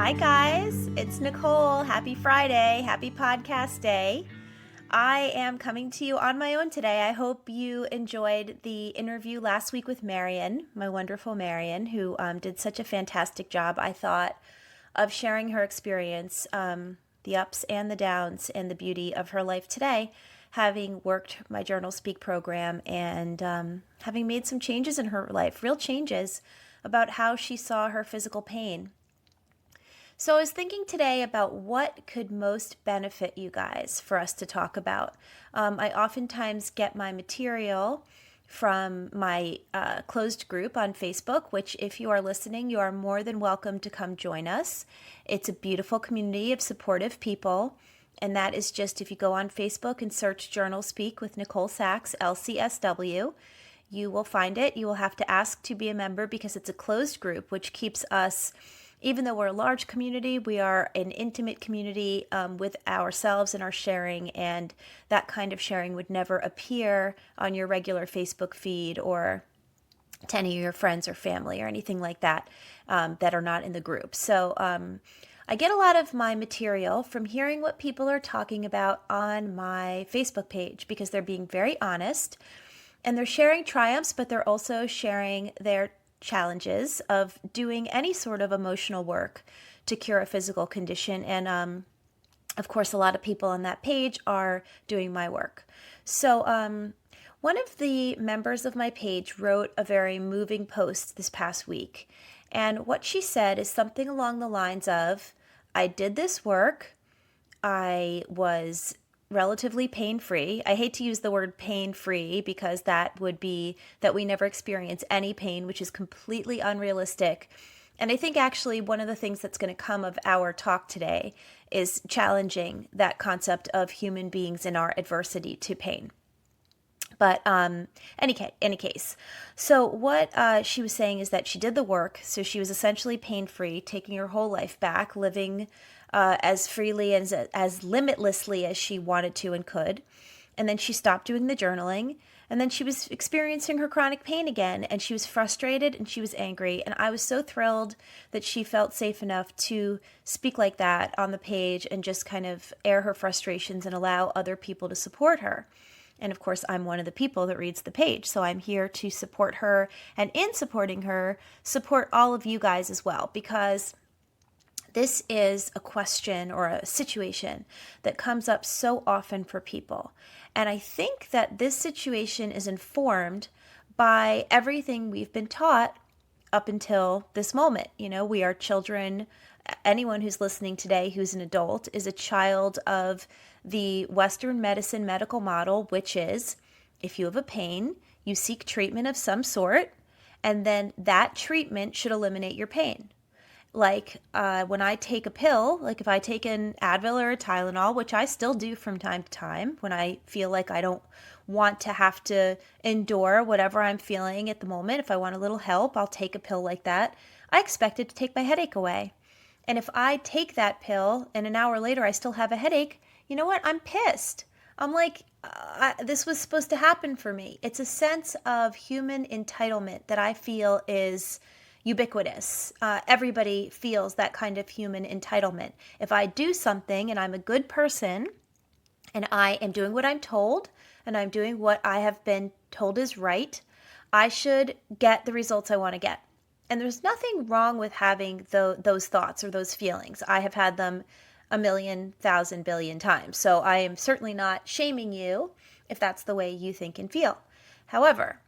Hi guys, it's Nicole. Happy Friday. Happy podcast day. I am coming to you on my own today. I hope you enjoyed the interview last week with Marion, my wonderful Marion, who did such a fantastic job, I thought, of sharing her experience, the ups and the downs, and the beauty of her life today, having worked my Journal Speak program and having made some changes in her life, real changes about how she saw her physical pain. So I was thinking today about what could most benefit you guys for us to talk about. I oftentimes get my material from my closed group on Facebook, which if you are listening, you are more than welcome to come join us. It's a beautiful community of supportive people. And that is just if you go on Facebook and search Journal Speak with Nicole Sachs, LCSW, you will find it. You will have to ask to be a member because it's a closed group, which keeps us, even though we're a large community, we are an intimate community with ourselves and our sharing, and that kind of sharing would never appear on your regular Facebook feed or to any of your friends or family or anything like that that are not in the group. So I get a lot of my material from hearing what people are talking about on my Facebook page because they're being very honest and they're sharing triumphs, but they're also sharing their challenges of doing any sort of emotional work to cure a physical condition. And of course, a lot of people on that page are doing my work. So one of the members of my page wrote a very moving post this past week. And what she said is something along the lines of, I did this work, I was relatively pain-free. I hate to use the word pain-free because that would be that we never experience any pain, which is completely unrealistic. And I think actually one of the things that's going to come of our talk today is challenging that concept of human beings in our adversity to pain. But any case, so what she was saying is that she did the work, so she was essentially pain-free, taking her whole life back, living as freely and as limitlessly as she wanted to and could. And then she stopped doing the journaling, and then she was experiencing her chronic pain again, and she was frustrated and she was angry. And I was so thrilled that she felt safe enough to speak like that on the page and just kind of air her frustrations and allow other people to support her. And of course, I'm one of the people that reads the page, so I'm here to support her, and in supporting her, support all of you guys as well, because this is a question or a situation that comes up so often for people. And I think that this situation is informed by everything we've been taught up until this moment. You know, we are children. Anyone who's listening today who's an adult is a child of the Western medicine medical model, which is if you have a pain, you seek treatment of some sort, and then that treatment should eliminate your pain. Like when I take a pill, like if I take an Advil or a Tylenol, which I still do from time to time when I feel like I don't want to have to endure whatever I'm feeling at the moment. If I want a little help, I'll take a pill like that. I expect it to take my headache away. And if I take that pill and an hour later I still have a headache, you know what? I'm pissed. I'm like, this was supposed to happen for me. It's a sense of human entitlement that I feel is ubiquitous. Everybody feels that kind of human entitlement. If I do something and I'm a good person and I am doing what I'm told and I'm doing what I have been told is right, I should get the results I want to get. And there's nothing wrong with having those thoughts or those feelings. I have had them a million, thousand, billion times. So I am certainly not shaming you if that's the way you think and feel. However,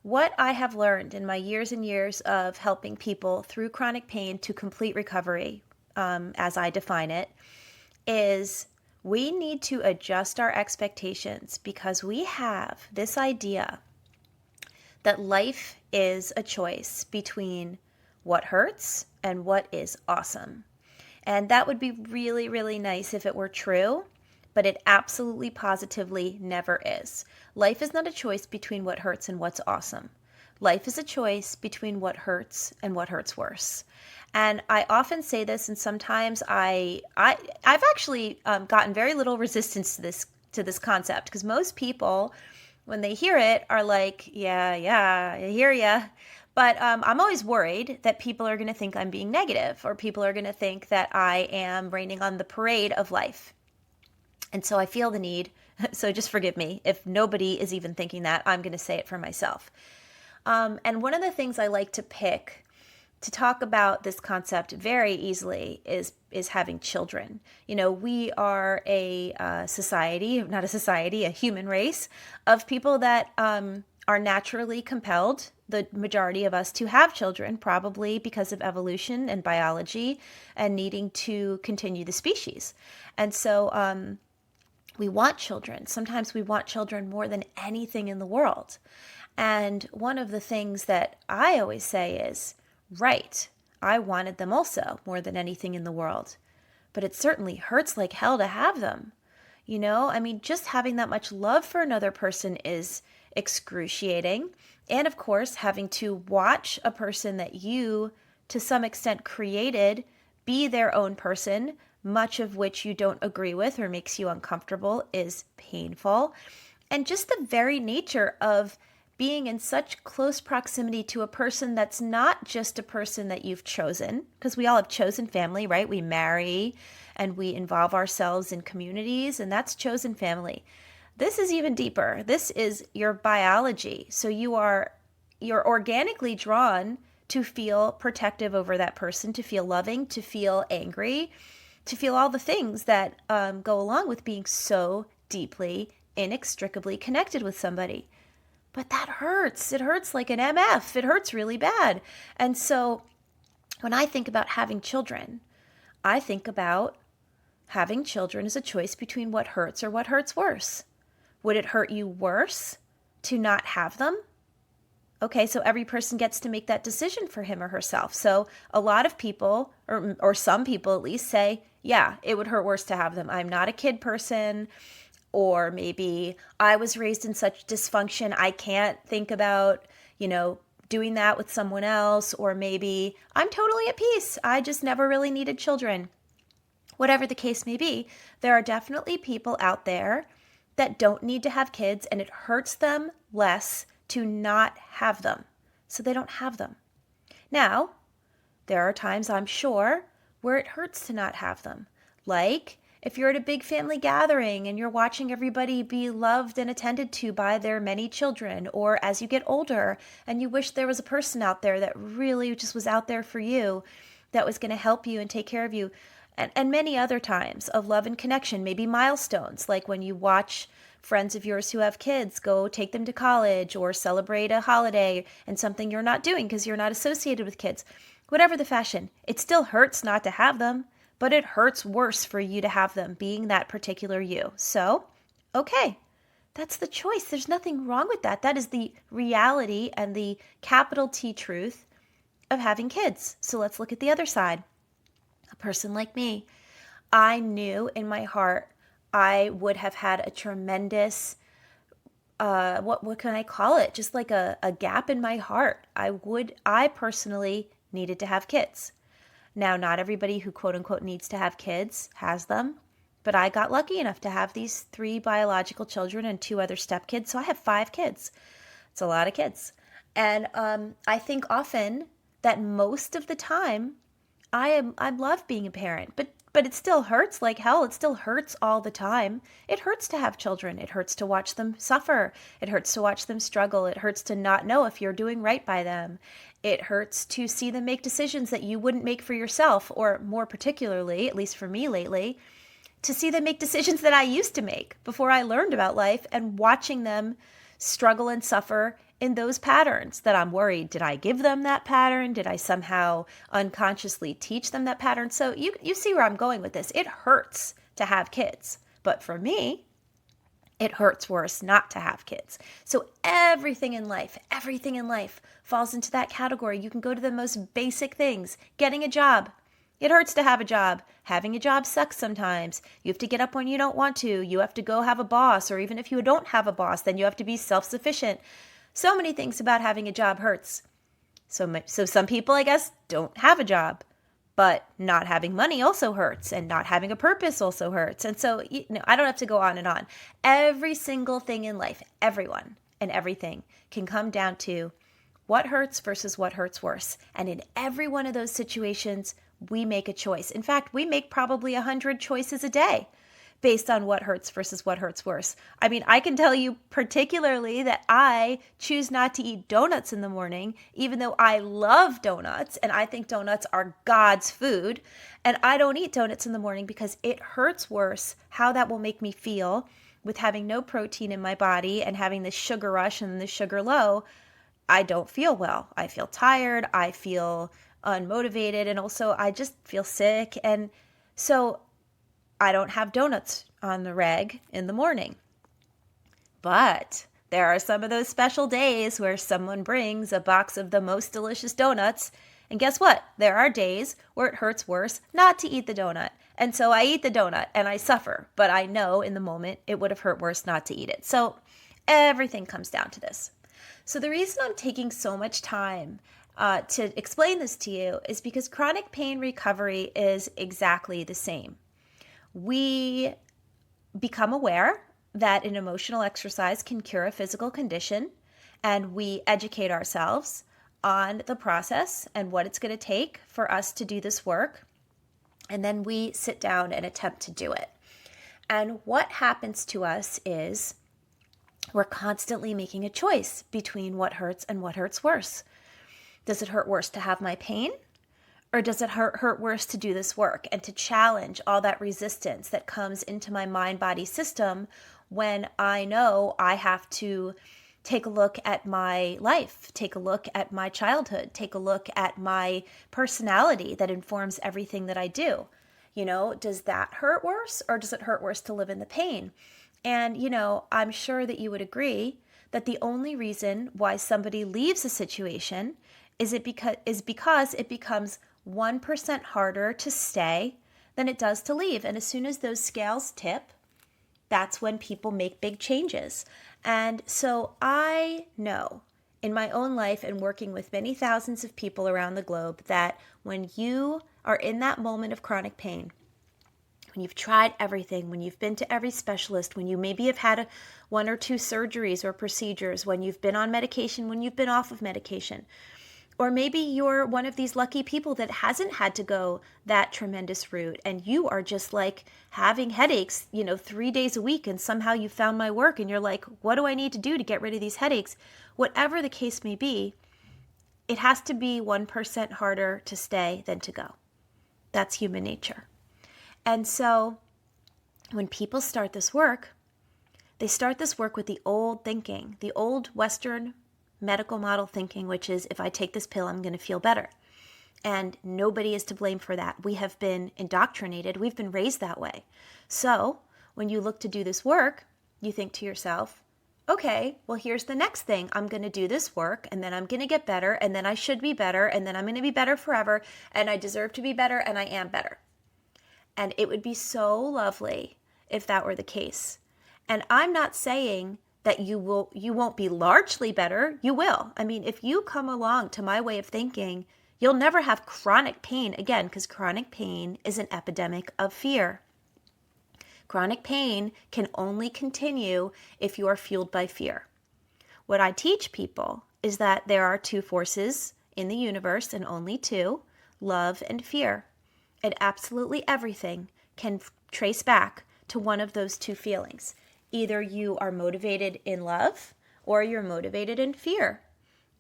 what I have learned in my years and years of helping people through chronic pain to complete recovery, as I define it, is we need to adjust our expectations because we have this idea that life is a choice between what hurts and what is awesome. And that would be really, really nice if it were true, but it absolutely positively never is. Life is not a choice between what hurts and what's awesome. Life is a choice between what hurts and what hurts worse. And I often say this, and sometimes I've actually gotten very little resistance to this concept because most people, when they hear it, are like, yeah, I hear ya. But I'm always worried that people are going to think I'm being negative, or people are going to think that I am raining on the parade of life. And so I feel the need, so just forgive me if nobody is even thinking that, I'm going to say it for myself. And one of the things I like to pick to talk about this concept very easily is having children. You know, we are a society, not a society, a human race of people that are naturally compelled, the majority of us, to have children, probably because of evolution and biology and needing to continue the species. And so we want children. Sometimes we want children more than anything in the world. And one of the things that I always say is, right, I wanted them also more than anything in the world. But it certainly hurts like hell to have them. You know, I mean, just having that much love for another person is excruciating. And of course, having to watch a person that you, to some extent, created be their own person, much of which you don't agree with or makes you uncomfortable, is painful. And just the very nature of being in such close proximity to a person that's not just a person that you've chosen, because we all have chosen family, right? We marry and we involve ourselves in communities, and that's chosen family. This is even deeper. This is your biology. So you're organically drawn to feel protective over that person, to feel loving, to feel angry, to feel all the things that go along with being so deeply, inextricably connected with somebody. But that hurts. It hurts like an MF. It hurts really bad. And so when I think about having children, I think about having children as a choice between what hurts or what hurts worse. Would it hurt you worse to not have them? Okay, so every person gets to make that decision for him or herself. So a lot of people, or some people at least, say, yeah, it would hurt worse to have them. I'm not a kid person. Or maybe I was raised in such dysfunction, I can't think about, doing that with someone else. Or maybe I'm totally at peace. I just never really needed children. Whatever the case may be, there are definitely people out there that don't need to have kids, and it hurts them less to not have them. So they don't have them. Now, there are times, I'm sure, where it hurts to not have them. Like if you're at a big family gathering and you're watching everybody be loved and attended to by their many children, or as you get older and you wish there was a person out there that really just was out there for you, that was going to help you and take care of you, and many other times of love and connection, maybe milestones, like when you watch friends of yours who have kids go take them to college or celebrate a holiday and something you're not doing because you're not associated with kids. Whatever the fashion, it still hurts not to have them. But it hurts worse for you to have them, being that particular you. So, okay, that's the choice. There's nothing wrong with that. That is the reality and the capital T truth of having kids. So let's look at the other side. A person like me, I knew in my heart I would have had a tremendous, what can I call it? Just like a gap in my heart. I personally needed to have kids. Now, not everybody who quote unquote needs to have kids has them, but I got lucky enough to have these 3 biological children and 2 other stepkids. So I have 5 kids. It's a lot of kids. And I think often that most of the time I love being a parent, but it still hurts like hell. It still hurts all the time. It hurts to have children. It hurts to watch them suffer. It hurts to watch them struggle. It hurts to not know if you're doing right by them. It hurts to see them make decisions that you wouldn't make for yourself, or more particularly, at least for me lately, to see them make decisions that I used to make before I learned about life, and watching them struggle and suffer in those patterns that I'm worried, did I give them that pattern? Did I somehow unconsciously teach them that pattern? So you see where I'm going with this. It hurts to have kids, but for me, it hurts worse not to have kids. So everything in life falls into that category. You can go to the most basic things. Getting a job. It hurts to have a job. Having a job sucks sometimes. You have to get up when you don't want to. You have to go have a boss, or even if you don't have a boss, then you have to be self-sufficient. So many things about having a job hurts. So some people, I guess, don't have a job. But not having money also hurts, and not having a purpose also hurts. And so, I don't have to go on and on. Every single thing in life, everyone and everything can come down to, What hurts versus what hurts worse. And in every one of those situations, we make a choice. In fact, we make probably 100 choices a day based on what hurts versus what hurts worse. I mean, I can tell you particularly that I choose not to eat donuts in the morning, even though I love donuts and I think donuts are God's food. And I don't eat donuts in the morning because it hurts worse how that will make me feel with having no protein in my body and having the sugar rush and the sugar low. I don't feel well. I feel tired. I feel unmotivated. And also, I just feel sick. And so I don't have donuts on the reg in the morning. But there are some of those special days where someone brings a box of the most delicious donuts. And guess what? There are days where it hurts worse not to eat the donut. And so I eat the donut and I suffer. But I know in the moment it would have hurt worse not to eat it. So everything comes down to this. So the reason I'm taking so much time to explain this to you is because chronic pain recovery is exactly the same. We become aware that an emotional exercise can cure a physical condition, and we educate ourselves on the process and what it's going to take for us to do this work. And then we sit down and attempt to do it. And what happens to us is we're constantly making a choice between what hurts and what hurts worse. Does it hurt worse to have my pain? Or does it hurt worse to do this work and to challenge all that resistance that comes into my mind-body system when I know I have to take a look at my life, take a look at my childhood, take a look at my personality that informs everything that I do? You know, does that hurt worse or does it hurt worse to live in the pain? And, you know, I'm sure that you would agree that the only reason why somebody leaves a situation is because it becomes 1% harder to stay than it does to leave. And as soon as those scales tip, that's when people make big changes. And so I know in my own life and working with many thousands of people around the globe that when you are in that moment of chronic pain, when you've tried everything, when you've been to every specialist, when you maybe have had one or two surgeries or procedures, when you've been on medication, when you've been off of medication, or maybe you're one of these lucky people that hasn't had to go that tremendous route and you are just like having headaches, 3 days a week, and somehow you found my work and you're like, what do I need to do to get rid of these headaches? Whatever the case may be, it has to be 1% harder to stay than to go. That's human nature. And so when people start this work, they start this work with the old thinking, the old Western medical model thinking, which is if I take this pill, I'm going to feel better. And nobody is to blame for that. We have been indoctrinated. We've been raised that way. So when you look to do this work, you think to yourself, okay, well, here's the next thing. I'm going to do this work and then I'm going to get better and then I should be better and then I'm going to be better forever and I deserve to be better and I am better. And it would be so lovely if that were the case. And I'm not saying that you won't be largely better. You will. I mean, if you come along to my way of thinking, you'll never have chronic pain again, because chronic pain is an epidemic of fear. Chronic pain can only continue if you are fueled by fear. What I teach people is that there are two forces in the universe, and only two, love and fear. And absolutely everything can trace back to one of those two feelings. Either you are motivated in love or you're motivated in fear.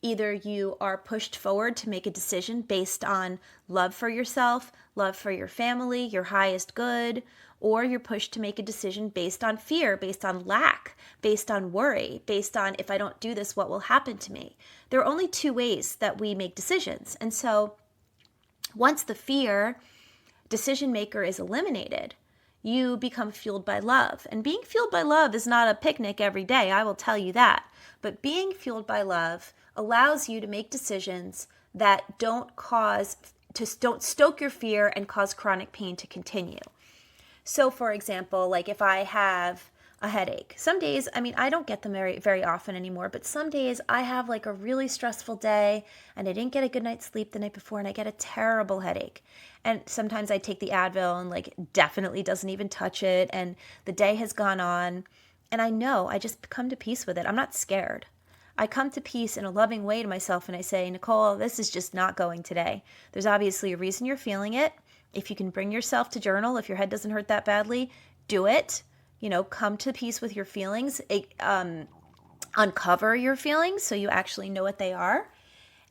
Either you are pushed forward to make a decision based on love for yourself, love for your family, your highest good, or you're pushed to make a decision based on fear, based on lack, based on worry, based on if I don't do this, what will happen to me? There are only two ways that we make decisions. And so once the fear decision maker is eliminated, you become fueled by love. And being fueled by love is not a picnic every day, I will tell you that. But being fueled by love allows you to make decisions that don't stoke your fear and cause chronic pain to continue. So for example, like if I have a headache, some days, I don't get them very, very often anymore, but some days I have like a really stressful day and I didn't get a good night's sleep the night before and I get a terrible headache. And sometimes I take the Advil and like definitely doesn't even touch it. And the day has gone on and I know I just come to peace with it. I'm not scared. I come to peace in a loving way to myself and I say, Nicole, this is just not going today. There's obviously a reason you're feeling it. If you can bring yourself to journal, if your head doesn't hurt that badly, do it. Come to peace with your feelings, uncover your feelings so you actually know what they are.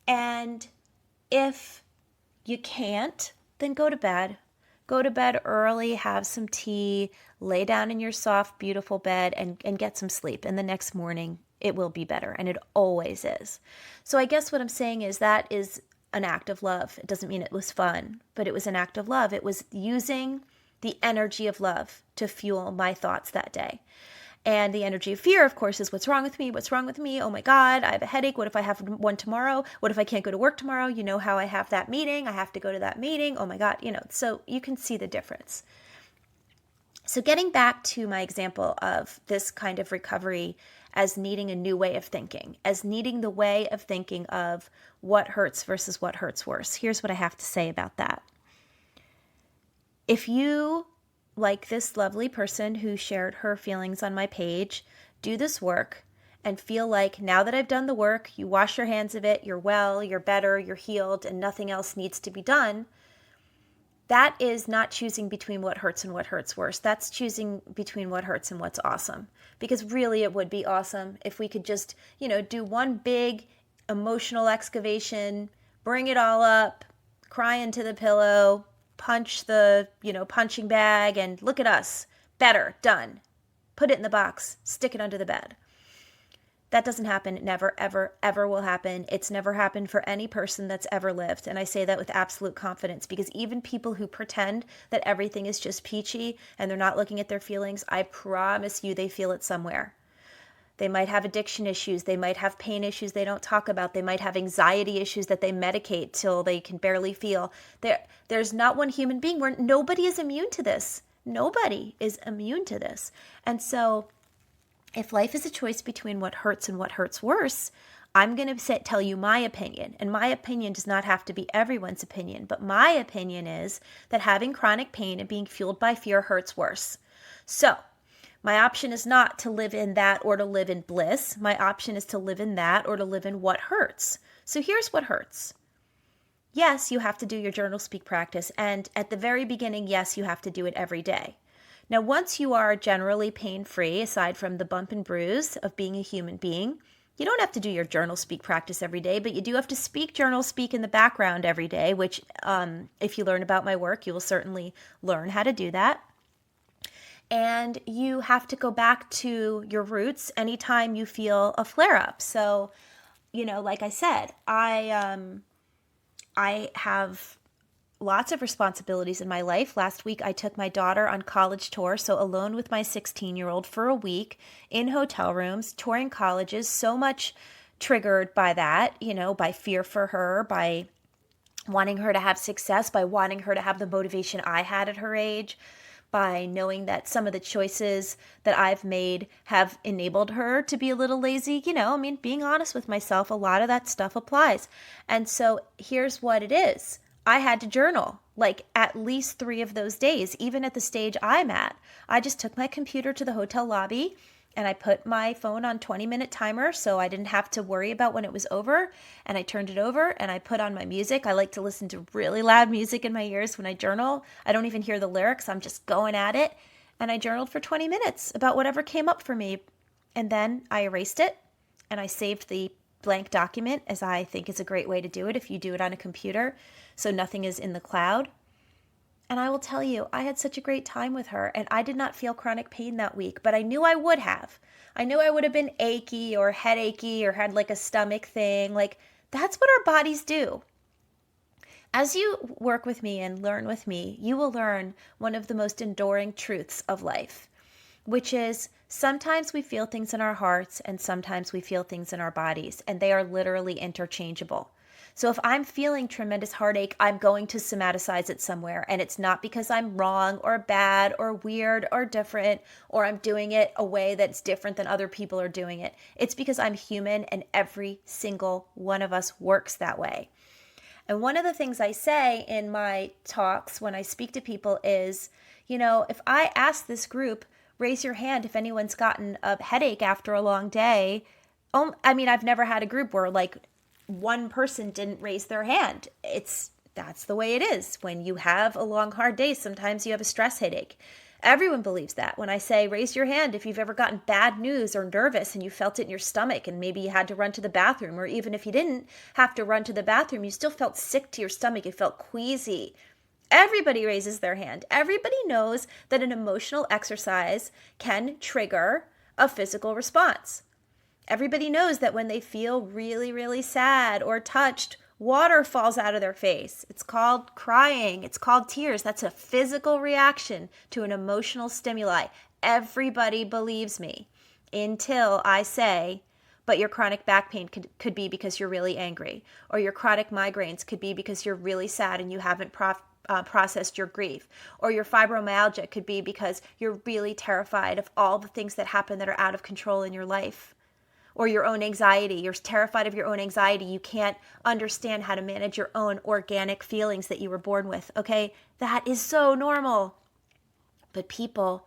And if you can't, then go to bed. Go to bed early, have some tea, lay down in your soft, beautiful bed and get some sleep. And the next morning, it will be better. And it always is. So I guess what I'm saying is that is an act of love. It doesn't mean it was fun, but it was an act of love. It was using the energy of love to fuel my thoughts that day. And the energy of fear, of course, is what's wrong with me? What's wrong with me? Oh my God, I have a headache. What if I have one tomorrow? What if I can't go to work tomorrow? You know how I have that meeting. I have to go to that meeting. Oh my God, so you can see the difference. So getting back to my example of this kind of recovery as needing a new way of thinking, as needing the way of thinking of what hurts versus what hurts worse. Here's what I have to say about that. If you, like this lovely person who shared her feelings on my page, do this work and feel like now that I've done the work, you wash your hands of it, you're well, you're better, you're healed, and nothing else needs to be done, that is not choosing between what hurts and what hurts worse. That's choosing between what hurts and what's awesome. Because really it would be awesome if we could just, do one big emotional excavation, bring it all up, cry into the pillow, punch the, punching bag, and look at us. Better, done. Put it in the box, stick it under the bed. That doesn't happen. It never, ever, ever will happen. It's never happened for any person that's ever lived. And I say that with absolute confidence because even people who pretend that everything is just peachy and they're not looking at their feelings, I promise you they feel it somewhere. They might have addiction issues. They might have pain issues they don't talk about. They might have anxiety issues that they medicate till they can barely feel. There's not one human being where nobody is immune to this. Nobody is immune to this. And so if life is a choice between what hurts and what hurts worse, I'm going to tell you my opinion. And my opinion does not have to be everyone's opinion. But my opinion is that having chronic pain and being fueled by fear hurts worse. So my option is not to live in that or to live in bliss. My option is to live in that or to live in what hurts. So here's what hurts. Yes, you have to do your journal speak practice. And at the very beginning, yes, you have to do it every day. Now, once you are generally pain-free, aside from the bump and bruise of being a human being, you don't have to do your journal speak practice every day, but you do have to speak journal speak in the background every day, which if you learn about my work, you will certainly learn how to do that. And you have to go back to your roots anytime you feel a flare-up. So, like I said, I have lots of responsibilities in my life. Last week, I took my daughter on college tour, so alone with my 16-year-old for a week in hotel rooms, touring colleges, so much triggered by that, by fear for her, by wanting her to have success, by wanting her to have the motivation I had at her age, by knowing that some of the choices that I've made have enabled her to be a little lazy. Being honest with myself, a lot of that stuff applies. And so here's what it is. I had to journal like at least 3 of those days, even at the stage I'm at. I just took my computer to the hotel lobby and I put my phone on 20-minute timer so I didn't have to worry about when it was over. And I turned it over and I put on my music. I like to listen to really loud music in my ears when I journal. I don't even hear the lyrics. I'm just going at it. And I journaled for 20 minutes about whatever came up for me. And then I erased it and I saved the blank document, as I think is a great way to do it if you do it on a computer, so nothing is in the cloud. And I will tell you, I had such a great time with her, and I did not feel chronic pain that week, but I knew I would have. I knew I would have been achy or headachy or had like a stomach thing. Like, that's what our bodies do. As you work with me and learn with me, you will learn one of the most enduring truths of life, which is sometimes we feel things in our hearts and sometimes we feel things in our bodies, and they are literally interchangeable. So if I'm feeling tremendous heartache, I'm going to somaticize it somewhere. And it's not because I'm wrong or bad or weird or different, or I'm doing it a way that's different than other people are doing it. It's because I'm human and every single one of us works that way. And one of the things I say in my talks when I speak to people is, if I ask this group, raise your hand if anyone's gotten a headache after a long day, I mean, I've never had a group where like one person didn't raise their hand. That's the way it is. When you have a long, hard day, sometimes you have a stress headache. Everyone believes that. When I say raise your hand if you've ever gotten bad news or nervous and you felt it in your stomach and maybe you had to run to the bathroom, or even if you didn't have to run to the bathroom, you still felt sick to your stomach, you felt queasy. Everybody raises their hand. Everybody knows that an emotional exercise can trigger a physical response. Everybody knows that when they feel really, really sad or touched, water falls out of their face. It's called crying. It's called tears. That's a physical reaction to an emotional stimuli. Everybody believes me until I say, but your chronic back pain could be because you're really angry, or your chronic migraines could be because you're really sad and you haven't processed your grief, or your fibromyalgia could be because you're really terrified of all the things that happen that are out of control in your life. Or your own anxiety. You're terrified of your own anxiety. You can't understand how to manage your own organic feelings that you were born with. Okay? That is so normal. But people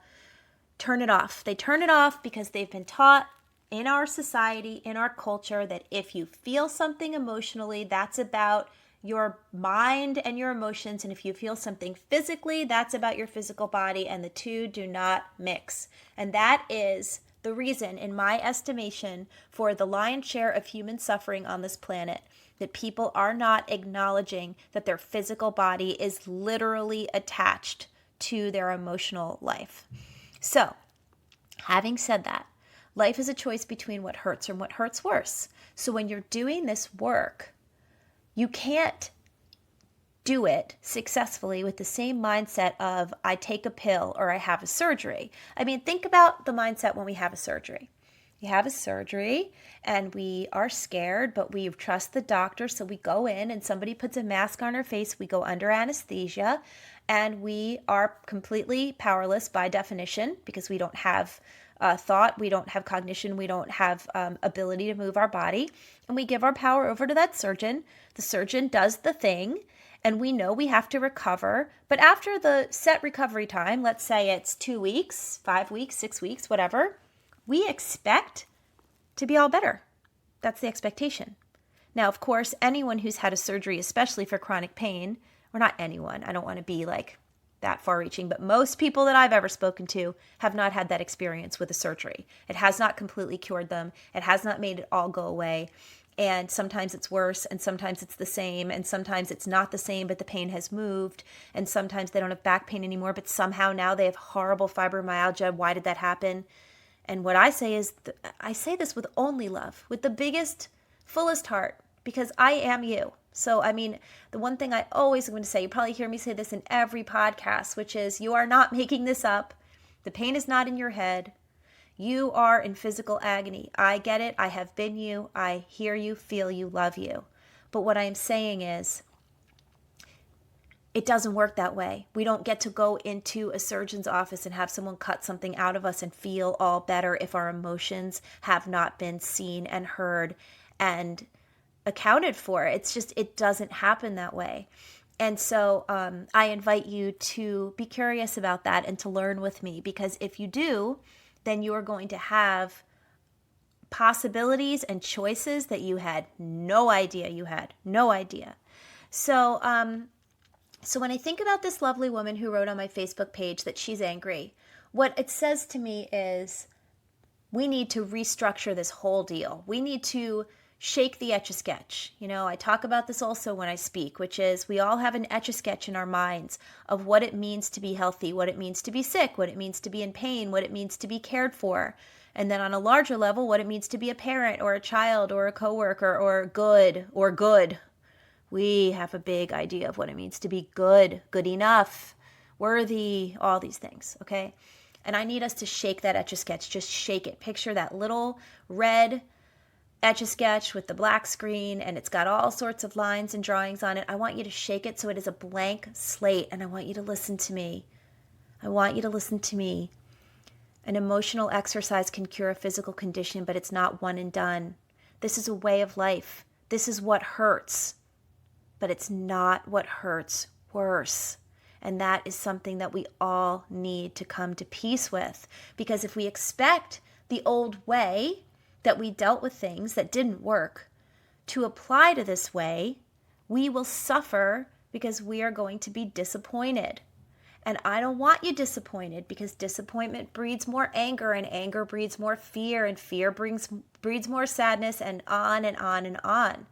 turn it off. They turn it off because they've been taught in our society, in our culture, that if you feel something emotionally, that's about your mind and your emotions. And if you feel something physically, that's about your physical body. And the two do not mix. And that is the reason, in my estimation, for the lion's share of human suffering on this planet, that people are not acknowledging that their physical body is literally attached to their emotional life. So, having said that, life is a choice between what hurts and what hurts worse. So when you're doing this work, you can't do it successfully with the same mindset of I take a pill or I have a surgery. I mean, think about the mindset when we have a surgery. We have a surgery and we are scared, but we trust the doctor. So we go in and somebody puts a mask on our face. We go under anesthesia and we are completely powerless by definition because we don't have thought, we don't have cognition, we don't have ability to move our body. And we give our power over to that surgeon. The surgeon does the thing. And we know we have to recover. But after the set recovery time, let's say it's 2 weeks, 5 weeks, 6 weeks, whatever, we expect to be all better. That's the expectation. Now, of course, anyone who's had a surgery, especially for chronic pain, or not anyone, I don't want to be like that far-reaching, but most people that I've ever spoken to have not had that experience with a surgery. It has not completely cured them. It has not made it all go away. And sometimes it's worse, and sometimes it's the same, and sometimes it's not the same, but the pain has moved, and sometimes they don't have back pain anymore, but somehow now they have horrible fibromyalgia. Why did that happen? And what I say is, I say this with only love, with the biggest, fullest heart, because I am you. So, I mean, the one thing I always am going to say, you probably hear me say this in every podcast, which is you are not making this up. The pain is not in your head. You are in physical agony. I get it. I have been you. I hear you, feel you, love you. But what I'm saying is, it doesn't work that way. We don't get to go into a surgeon's office and have someone cut something out of us and feel all better if our emotions have not been seen and heard and accounted for. It's just, it doesn't happen that way. And so I invite you to be curious about that and to learn with me, because if you do, then you are going to have possibilities and choices that you had no idea you had. No idea. So when I think about this lovely woman who wrote on my Facebook page that she's angry, what it says to me is we need to restructure this whole deal. We need to shake the Etch-a-Sketch. You know, I talk about this also when I speak, which is we all have an Etch-a-Sketch in our minds of what it means to be healthy, what it means to be sick, what it means to be in pain, what it means to be cared for. And then on a larger level, what it means to be a parent or a child or a coworker or good. We have a big idea of what it means to be good, good enough, worthy, all these things, okay? And I need us to shake that Etch-a-Sketch, just shake it. Picture that little red Etch-a-Sketch with the black screen, and it's got all sorts of lines and drawings on it. I want you to shake it so it is a blank slate, and I want you to listen to me. I want you to listen to me. An emotional exercise can cure a physical condition, but it's not one and done. This is a way of life. This is what hurts, but it's not what hurts worse. And that is something that we all need to come to peace with, because if we expect the old way, that we dealt with things that didn't work to apply to this way, we will suffer because we are going to be disappointed. And I don't want you disappointed, because disappointment breeds more anger, and anger breeds more fear, and fear breeds more sadness, and on and on and on.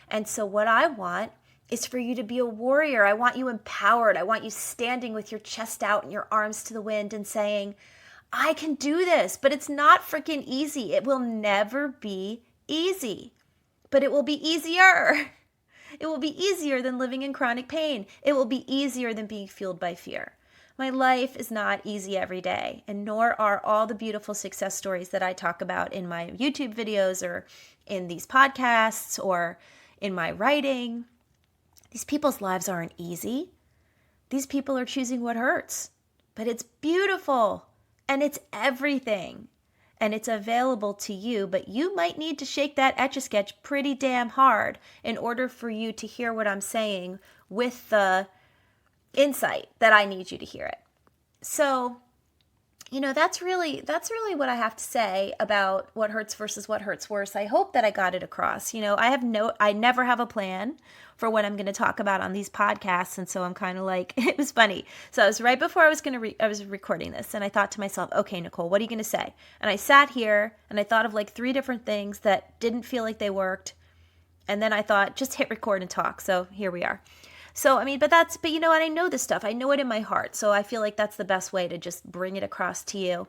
And so what I want is for you to be a warrior. I want you empowered. I want you standing with your chest out and your arms to the wind and saying, I can do this. But it's not freaking easy. It will never be easy, but it will be easier. It will be easier than living in chronic pain. It will be easier than being fueled by fear. My life is not easy every day, and nor are all the beautiful success stories that I talk about in my YouTube videos or in these podcasts or in my writing. These people's lives aren't easy. These people are choosing what hurts, but it's beautiful and it's everything. And it's available to you, but you might need to shake that Etch-a-Sketch pretty damn hard in order for you to hear what I'm saying with the insight that I need you to hear it. So, that's really what I have to say about what hurts versus what hurts worse. I hope that I got it across. I never have a plan for what I'm going to talk about on these podcasts, and so I'm kind of like, it was funny. So it was right before I was recording this, and I thought to myself, okay, Nicole, what are you going to say? And I sat here and I thought of like 3 different things that didn't feel like they worked, and then I thought, just hit record and talk. So here we are. So, but you know what? I know this stuff. I know it in my heart. So I feel like that's the best way to just bring it across to you.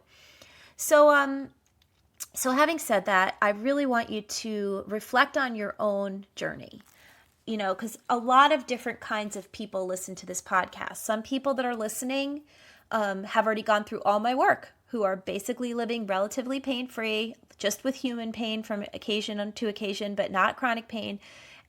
So, having said that, I really want you to reflect on your own journey, because a lot of different kinds of people listen to this podcast. Some people that are listening have already gone through all my work, who are basically living relatively pain-free, just with human pain from occasion to occasion, but not chronic pain.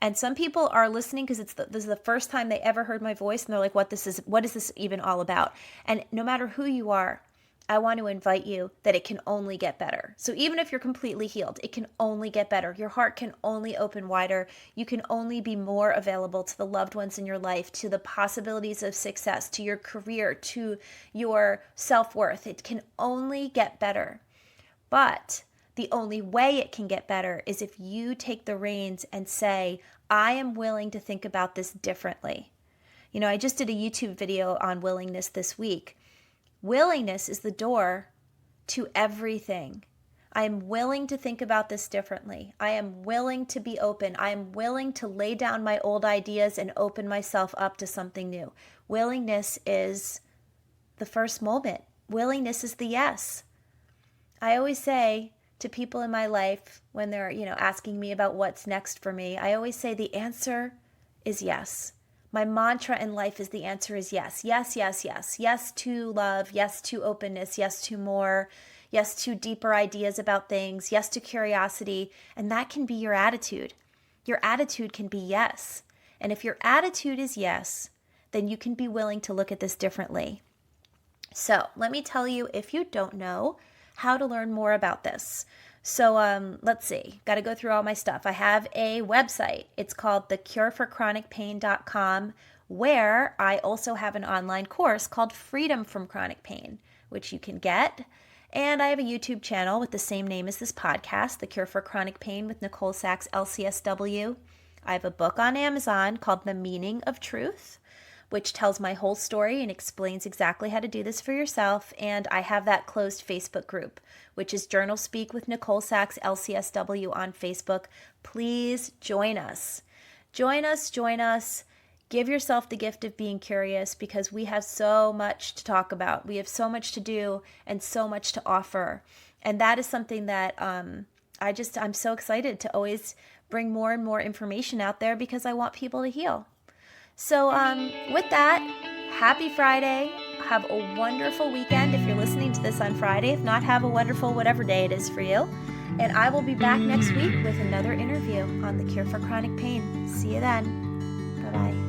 And some people are listening because this is the first time they ever heard my voice, and they're like, what is this even all about? And no matter who you are, I want to invite you that it can only get better. So even if you're completely healed, it can only get better. Your heart can only open wider. You can only be more available to the loved ones in your life, to the possibilities of success, to your career, to your self-worth. It can only get better. But the only way it can get better is if you take the reins and say, I am willing to think about this differently. I just did a YouTube video on willingness this week. Willingness is the door to everything. I am willing to think about this differently. I am willing to be open. I am willing to lay down my old ideas and open myself up to something new. Willingness is the first moment. Willingness is the yes. I always say to people in my life when they're, asking me about what's next for me, I always say the answer is yes. My mantra in life is the answer is yes. Yes, yes, yes. Yes to love. Yes to openness. Yes to more. Yes to deeper ideas about things. Yes to curiosity. And that can be your attitude. Your attitude can be yes. And if your attitude is yes, then you can be willing to look at this differently. So let me tell you, if you don't know, how to learn more about this. So let's see. Got to go through all my stuff. I have a website. It's called thecureforchronicpain.com, where I also have an online course called Freedom from Chronic Pain, which you can get. And I have a YouTube channel with the same name as this podcast, The Cure for Chronic Pain with Nicole Sachs, LCSW. I have a book on Amazon called The Meaning of Truth, which tells my whole story and explains exactly how to do this for yourself. And I have that closed Facebook group, which is JOURNALSPEAK with Nicole Sachs, LCSW on Facebook. Please join us. Join us. Give yourself the gift of being curious, because we have so much to talk about. We have so much to do and so much to offer. And that is something that I'm so excited to always bring more and more information out there, because I want people to heal. So with that, happy Friday. Have a wonderful weekend if you're listening to this on Friday. If not, have a wonderful whatever day it is for you. And I will be back next week with another interview on The Cure for Chronic Pain. See you then. Bye-bye.